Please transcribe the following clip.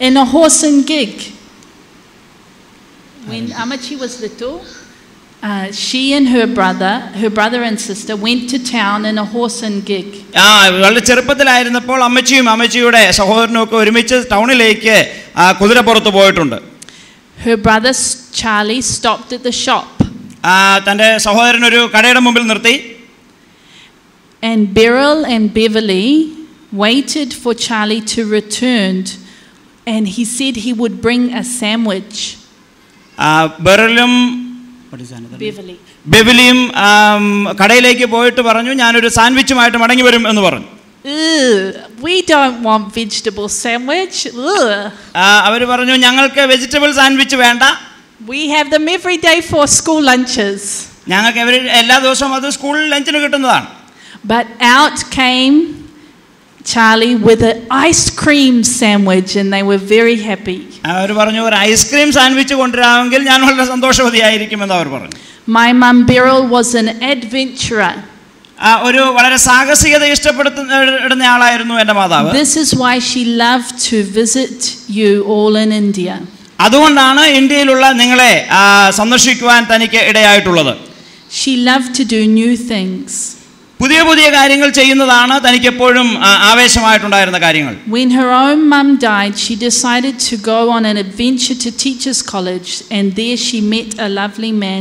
in a horse and gig. When Amachi was little, she and her brother and sister went to town in a horse and gig. വളരെ ചെറുപ്പത്തിലായിരുന്നപ്പോൾ അമ്മച്ചിയും അമ്മച്ചിയുടെ സഹോദരനും ഒക്കെ ഒരുമിച്ച് ടൗണിലേക്ക് കുതിരപ്പുറത്ത് പോയിട്ടുണ്ട്. Her brother Charlie stopped at the shop. തന്റെ സഹോദരൻ ഒരു കടയുടെ മുമ്പിൽ നിർത്തി. And Beryl and Beverly waited for Charlie to return, and he said he would bring a sandwich. ബെറിലും ബെവിലിയും കടയിലേക്ക് പോയിട്ട് പറഞ്ഞു ഞാനൊരു സാൻഡ്വിച്ചുമായിട്ട് മടങ്ങി വരും എന്ന് പറഞ്ഞു. We don't want vegetable sandwich. അവർ പറഞ്ഞു ഞങ്ങൾക്ക് വെജിറ്റബിൾ സാൻഡ്വിച്ച് വേണ്ട. We have them every day for school lunches. ഞങ്ങൾക്ക് എല്ലാ ദിവസവും അത് സ്കൂൾ ലഞ്ചിന് കിട്ടുന്നതാണ്. But out came Charlie with an ice cream sandwich, and they were very happy. അവർ പറഞ്ഞു ഒരു ഐസ്ക്രീം സാൻഡ്വിച്ച് കൊണ്ടുവരാമെങ്കിൽ ഞാൻ വളരെ സന്തോഷവതിയായിരിക്കുമെന്ന് അവർ പറഞ്ഞു. My mum Beryl was an adventurer. ഒരു വളരെ സാഹസികത ഇഷ്ടപ്പെടുന്ന ആളായിരുന്നു എൻ്റെ മാതാവ്. This is why she loved to visit you all in India. അതുകൊണ്ടാണ് ഇന്ത്യയിലുള്ള നിങ്ങളെ സന്ദർശിക്കുവാൻ തനിക്ക് ഇടയായിട്ടുള്ളത്. She loved to do new things. പുതിയ പുതിയ കാര്യങ്ങൾ ചെയ്യുന്നതാണ് തനിക്ക് എപ്പോഴും ആവേശമായിട്ടുണ്ടായിരുന്ന കാര്യങ്ങൾ. When her own mum died, she decided to go on an adventure to Teachers College, and there she met a lovely man